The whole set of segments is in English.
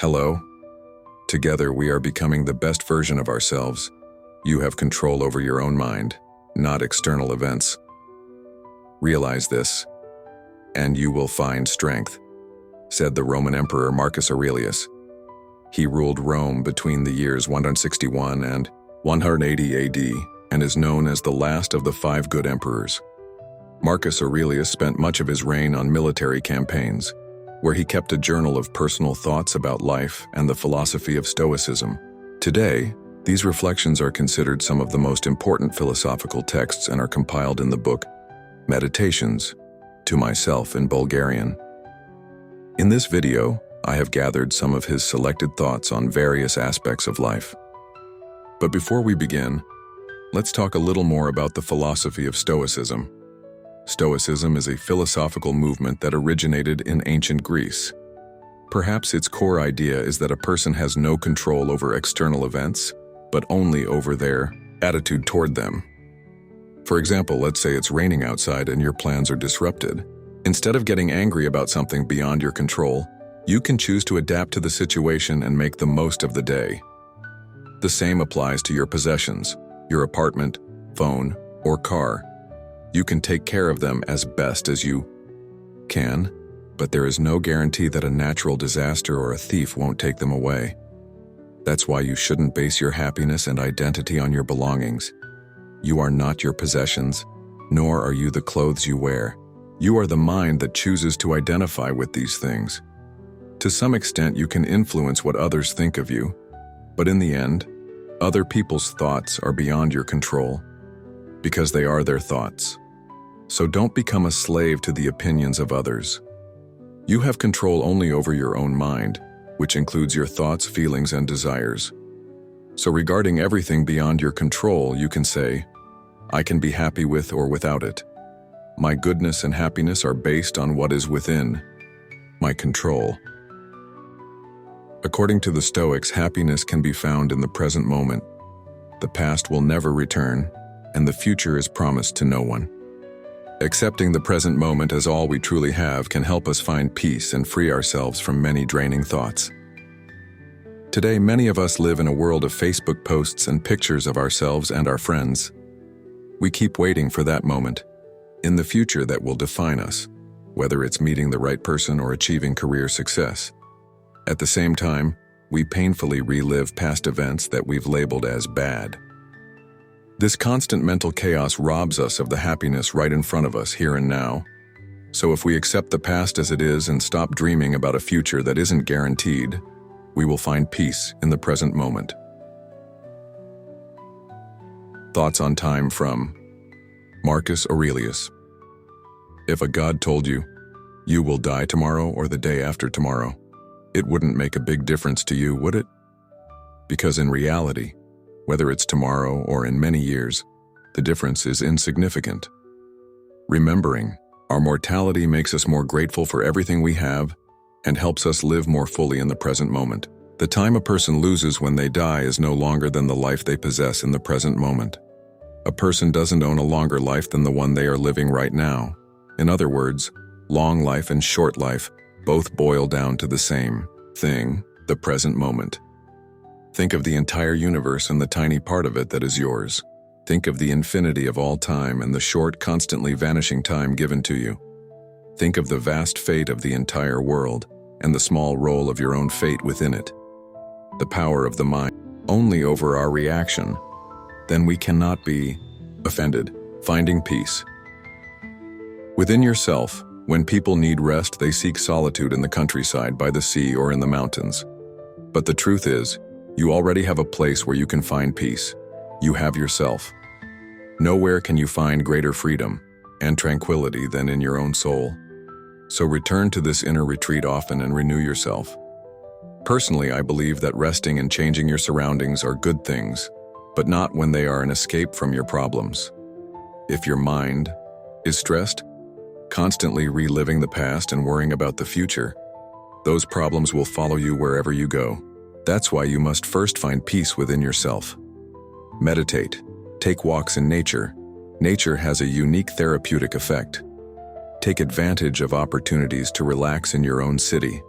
Hello. Together we are becoming the best version of ourselves. You have control over your own mind, not external events. Realize this, and you will find strength, said the Roman Emperor Marcus Aurelius. He ruled Rome between the years 161 and 180 AD and is known as the last of the 5 good emperors. Marcus Aurelius spent much of his reign on military campaigns, where he kept a journal of personal thoughts about life and the philosophy of Stoicism. Today, these reflections are considered some of the most important philosophical texts and are compiled in the book Meditations, to myself in Bulgarian. In this video, I have gathered some of his selected thoughts on various aspects of life. But before we begin, let's talk a little more about the philosophy of Stoicism. Stoicism is a philosophical movement that originated in ancient Greece. Perhaps its core idea is that a person has no control over external events, but only over their attitude toward them. For example, let's say it's raining outside and your plans are disrupted. Instead of getting angry about something beyond your control, you can choose to adapt to the situation and make the most of the day. The same applies to your possessions, your apartment, phone, or car. You can take care of them as best as you can, but there is no guarantee that a natural disaster or a thief won't take them away. That's why you shouldn't base your happiness and identity on your belongings. You are not your possessions, nor are you the clothes you wear. You are the mind that chooses to identify with these things. To some extent, you can influence what others think of you, but in the end, other people's thoughts are beyond your control, because they are their thoughts. So don't become a slave to the opinions of others. You have control only over your own mind, which includes your thoughts, feelings, and desires. So regarding everything beyond your control, you can say, I can be happy with or without it. My goodness and happiness are based on what is within my control. According to the Stoics, happiness can be found in the present moment. The past will never return, and the future is promised to no one. Accepting the present moment as all we truly have can help us find peace and free ourselves from many draining thoughts. Today, many of us live in a world of Facebook posts and pictures of ourselves and our friends. We keep waiting for that moment in the future that will define us, whether it's meeting the right person or achieving career success. At the same time, we painfully relive past events that we've labeled as bad. This constant mental chaos robs us of the happiness right in front of us here and now. So if we accept the past as it is and stop dreaming about a future that isn't guaranteed, we will find peace in the present moment. Thoughts on time from Marcus Aurelius. If a god told you, you will die tomorrow or the day after tomorrow, it wouldn't make a big difference to you, would it? Because in reality, whether it's tomorrow or in many years, the difference is insignificant. Remembering our mortality makes us more grateful for everything we have and helps us live more fully in the present moment. The time a person loses when they die is no longer than the life they possess in the present moment. A person doesn't own a longer life than the one they are living right now. In other words, long life and short life both boil down to the same thing, the present moment. Think of the entire universe and the tiny part of it that is yours. Think of the infinity of all time and the short, constantly vanishing time given to you. Think of the vast fate of the entire world and the small role of your own fate within it. The power of the mind only over our reaction. Then we cannot be offended. Finding peace. Within yourself, when people need rest, they seek solitude in the countryside, by the sea, or in the mountains. But the truth is, you already have a place where you can find peace. You have yourself. Nowhere can you find greater freedom and tranquility than in your own soul. So return to this inner retreat often and renew yourself. Personally, I believe that resting and changing your surroundings are good things, but not when they are an escape from your problems. If your mind is stressed, constantly reliving the past and worrying about the future, those problems will follow you wherever you go. That's why you must first find peace within yourself. Meditate. Take walks in nature. Nature has a unique therapeutic effect. Take advantage of opportunities to relax in your own city.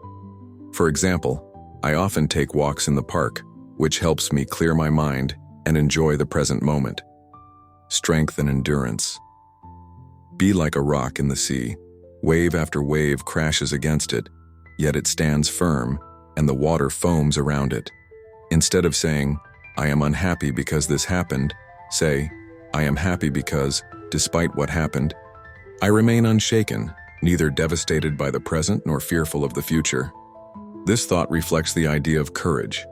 For example, I often take walks in the park, which helps me clear my mind and enjoy the present moment. Strength and endurance. Be like a rock in the sea. Wave after wave crashes against it, yet it stands firm, and the water foams around it. Instead of saying, "I am unhappy because this happened," say, "I am happy because, despite what happened, I remain unshaken, neither devastated by the present nor fearful of the future." This thought reflects the idea of courage,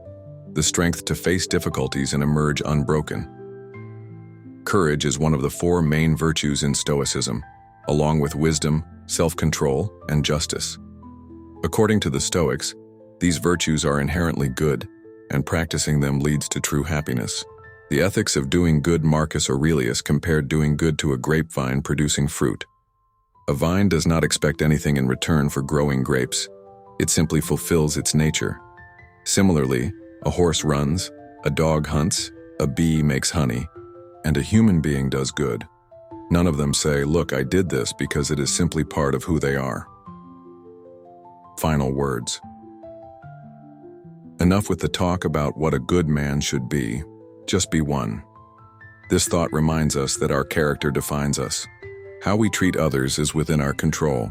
the strength to face difficulties and emerge unbroken. Courage is one of the 4 main virtues in Stoicism, along with wisdom, self-control, and justice. According to the Stoics, these virtues are inherently good, and practicing them leads to true happiness. The ethics of doing good. Marcus Aurelius compared doing good to a grapevine producing fruit. A vine does not expect anything in return for growing grapes. It simply fulfills its nature. Similarly, a horse runs, a dog hunts, a bee makes honey, and a human being does good. None of them say, "Look, I did this," because it is simply part of who they are. Final words. Enough with the talk about what a good man should be. Just be one. This thought reminds us that our character defines us. How we treat others is within our control,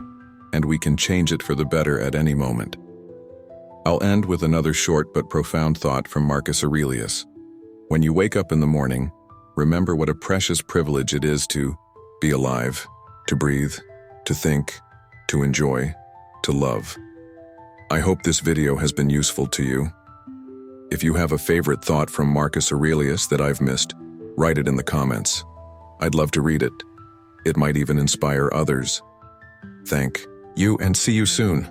and we can change it for the better at any moment. I'll end with another short but profound thought from Marcus Aurelius. When you wake up in the morning, remember what a precious privilege it is to be alive, to breathe, to think, to enjoy, to love. I hope this video has been useful to you. If you have a favorite thought from Marcus Aurelius that I've missed, write it in the comments. I'd love to read it. It might even inspire others. Thank you and see you soon.